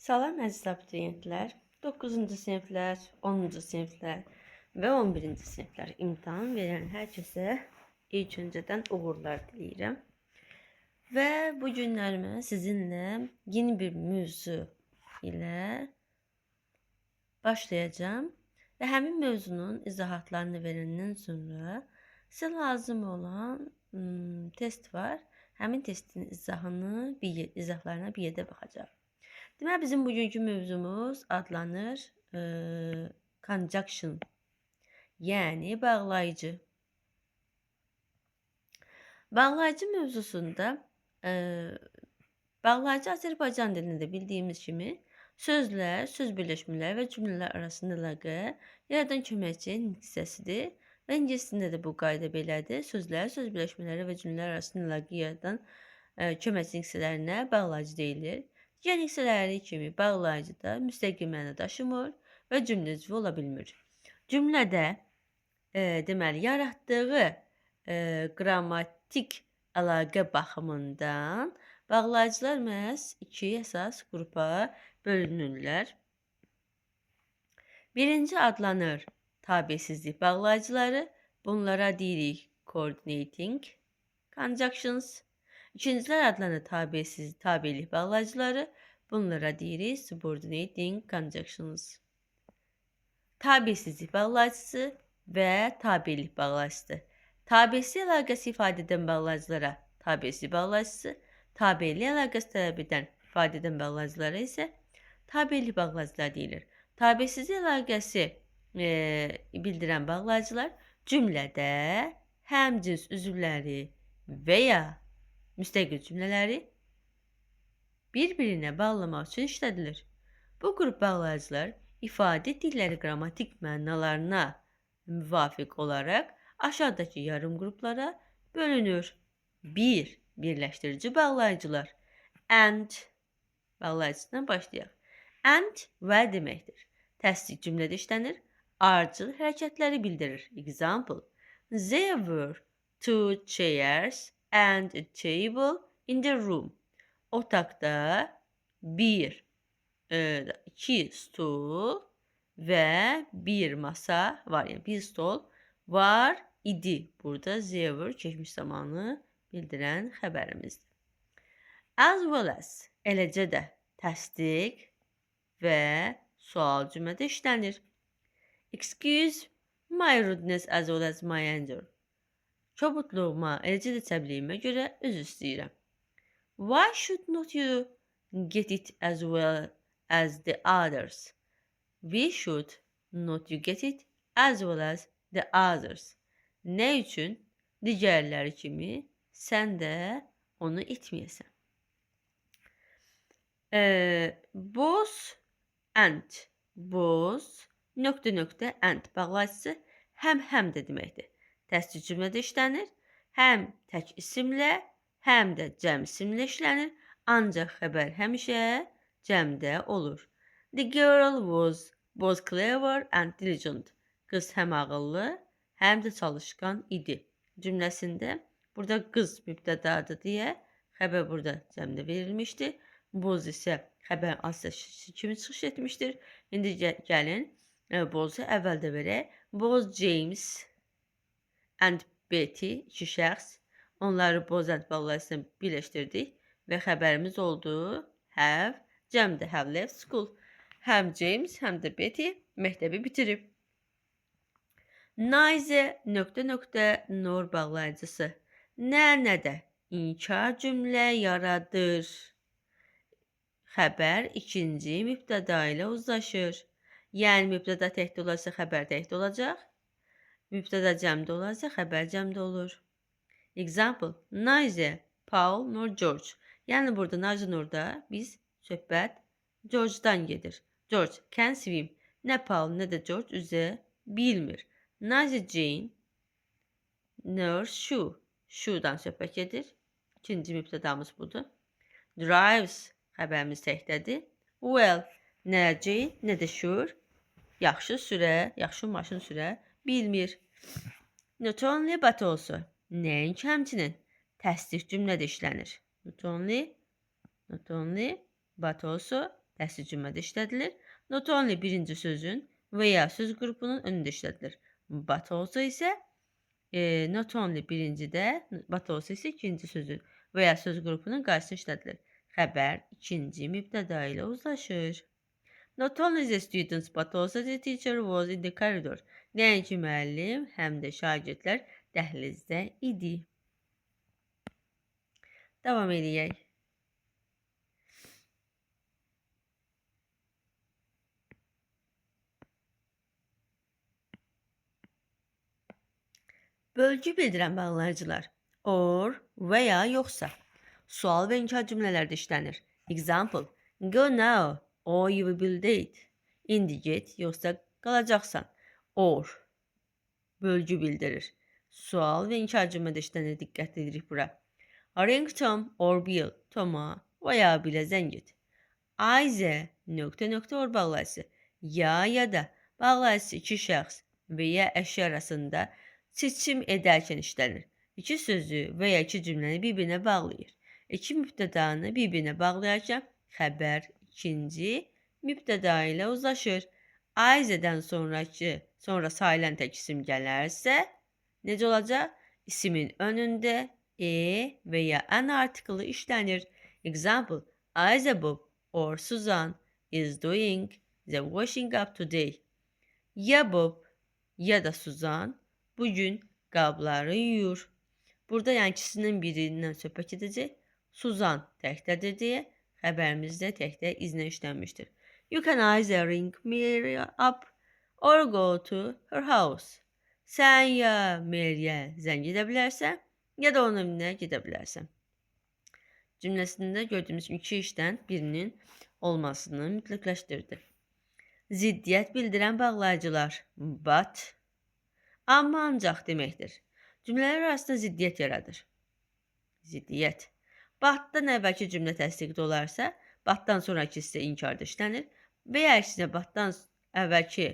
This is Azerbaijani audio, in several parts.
Salam əziz abituriyentlər, 9-cu siniflər, 10-cu siniflər və 11-ci siniflər imtahan verən hər kəsə ilk öncədən uğurlar diləyirəm. Və bu günlərimə sizinlə yeni bir mövzu ilə başlayacağım və həmin mövzunun izahatlarını verəndən sonra sizə lazım olan test var. Həmin testin izahlarına bir yerdə baxacağım. Deməli, bizim bugünkü mövzumuz adlanır conjunction, yəni bağlayıcı. Bağlayıcı mövzusunda bağlayıcı Azərbaycan dilində bildiyimiz kimi sözlər, söz birləşmələri və cümlələr arasında əlaqə yaradan köməkçi hissəsidir. Və ingiliscəsində də bu qayda belədir. Sözlər, söz birləşmələri və cümlələr arasında əlaqə yaradan köməkçi hissələrinə bağlayıcı deyilir. Digər hissələri kimi bağlayıcı da müstəqil məna daşımır və cümlə üzvü ola bilmir. Cümlədə deməli yaratdığı qrammatik əlaqə baxımından bağlayıcılar məhz iki əsas qrupa bölünürlər. Birinci adlanır tabesizlik bağlayıcıları. Bunlara deyirik coordinating conjunctions. İkincilər adlanır tabelik bağlayıcıları. Bunlara deyirik subordinating conjunctions. Tabesizlik bağlayıcısı və tabelik bağlayıcısı. Tabesi əlaqəsi ifadə edən bağlayıcılara tabesi bağlayıcısı, tabeli əlaqəsi tələb edən ifadə edən bağlayıcılara isə tabelik bağlayıcılar deyilir. Tabesizlik əlaqəsi bildirən bağlayıcılar cümlədə həmcins üzvləri və ya müstəqil cümlələri bir-birinə bağlamaq üçün işlədilir. Bu qrup bağlayıcılar ifadə etdikləri qrammatik mənalarına müvafiq olaraq aşağıdakı yarım qruplara bölünür. 1. Birləşdirici bağlayıcılar. And bağlayıcısından başlayaq. And və deməkdir. Təsdiq cümlədə işlənir. Ardıcıl hərəkətləri bildirir. Example. There were 2 chairs and a table in the room. Otaqda 2 stul və 1 masa var. Yəni 1 stol var idi. Burada there were keçmiş zamanı bildirən xəbərimizdir. As well as eləcə də təsdiq və sual cümlədə işlənir. Excuse my rudeness as well as my anger. Kobudluğuma, eləcə də səbliyimə görə üzr istəyirəm. Why should not you get it as well as the others? We should not you get it as well as the others. Nə üçün digərləri kimi sən də onu etməyəsən? Both and. Both nöqtə and bağlayıcısı həm də deməkdir. Təsdiq cümlədə işlənir. Həm tək isimlə, həm də cəm isimlə işlənir. Ancaq xəbər həmişə cəmdə olur. The girl was both clever and diligent. Qız həm ağıllı, həm də çalışqan idi. Cümləsində burada qız mübtədadır deyə xəbər burada cəmdə verilmişdir. Boz isə xəbərin asıl kimi çıxış etmişdir. İndi gəlin bozu əvvəldə verək. Boz James and Betty iki şəxs. Onları boz and bağlayıcısına birləşdirdik və xəbərimiz oldu. Have, cəmdə have left school. Həm James, həm də Betty məktəbi bitirib. Neither nor bağlayıcısı. Nədə inkar cümlə yaradır. Xəbər ikinci mübtəda ilə uzlaşır. Yəni mübtəda təkdə olarsa xəbər təkdə olacaq. Mübtəda cəmdə olarsa xəbər cəmdə olur. Example. Neither Paul nor George. Yəni burada neither norda biz söhbət George'dan gedir. George can swim. Nə Paul nə də George üzə bilmir. Neither Jane nor Sue. Shue'dan söhbət gedir. İkinci mübtədamız budur. Drives xəbərimiz təkdədir. Well, nə Jane nə də Sue yaxşı maşın sürə bilmir. Not only but also. Nəinki həmçinin təsdiq cümlədə işlənir. Not only but also təsvir cümlədə işlədilir. Not only birinci sözün və ya söz qrupunun önündə işlədilir. But also isə not only birincidə, but also isə ikinci sözün və ya söz qrupunun qarşısında işlədilir. Xəbər ikinci mübtəda ilə uzlaşır. Not only the students but also the teacher was in the corridor. Nəinki müəllim, həm də şagirdlər dəhlizdə idi. Davam edək. Bölgü bildirən bağlayıcılar or və ya yoxsa sual və inkar cümlələrdə işlənir. Example, go now or you will be late. İndi get yoxsa qalacaqsan. Or bölgü bildirir. Sual və inkar cümlədə işlənir. Diqqət edirik bura. Ring Tom or Bill. Toma və ya Bill'ə zəng et. Ayzə or bağlayıcısı ya da bağlayıcısı iki şəxs və ya əşya arasında seçim edərkən işlənir. İki sözü və ya iki cümləni bir-birinə bağlayır. İki mübtədanı bir-birinə bağlayarkən xəbər ikinci mübtəda ilə uzlaşır. Ayzədən sonra sayılan tək isim gələrsə, necə olacaq? İsimin önündə və ya an artiklı işlənir. Example, Ayzə Bob or Susan is doing the washing up today. Ya Bob ya da Susan bugün qabları yuyur. Burada yəni ikisinin birindən söhbət edəcək. Susan təkdədir deyə xəbərimizdə təkdə iznə işlənmişdir. You can either ring Mary up or go to her house. Sən ya Mary'ə zəng edə bilərsən, ya da onun evinə gedə bilərsən. Cümləsində gördüyümüz iki işdən birinin olmasını mütləqləşdirdi. Ziddiyyət bildirən bağlayıcılar but, amma ancaq deməkdir. Cümlələr arasında ziddiyyət yaradır. Ziddiyyət. Batdan əvvəlki cümlə təsdiqdə olarsa, batdan sonraki isə inkarda işlənir və ya əksinə batdan əvvəlki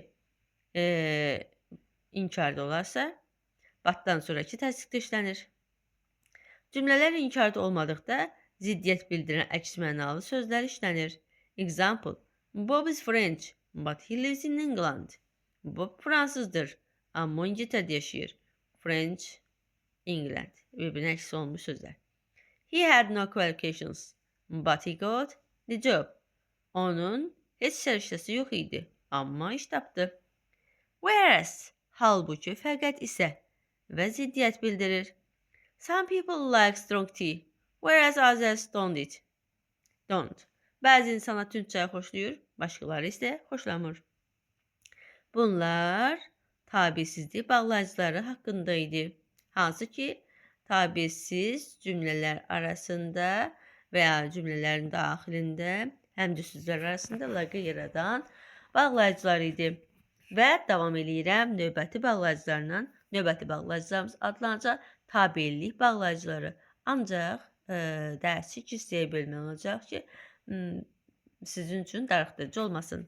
inkarda olarsa, batdan sonraki təsdiqdə işlənir. Cümlələr inkarda olmadıqda ziddiyyət bildirən əks mənalı sözlər işlənir. Example, Bob is French, but he lives in England. Bob fransızdır, amma İngiltərədə yaşayır. French, England. Bir-birinin əksi olmuş sözlər. He had no qualifications, but he got the job. Onun heç səriştəsi yox idi, amma iş tapdı. Whereas, halbuki fəqət isə və ziddiyyət bildirir. Some people like strong tea, whereas others don't. Bəzi insanlar tünd çayı xoşlayır, başqaları isə xoşlamır. Bunlar tabesizlik bağlayıcıları haqqında idi. Hansı ki, tabesiz cümlələr arasında və ya cümlələrin daxilində həm də sözlər arasında əlaqə yaradan bağlayıcılar idi. Və davam eləyirəm növbəti bağlayıcılarla. Növbəti bağlayıcılarımız adlanacaq tabellik bağlayıcıları. Ancaq dərsi iki hissəyə bölmək olacaq ki, sizin üçün darıxdırıcı olmasın.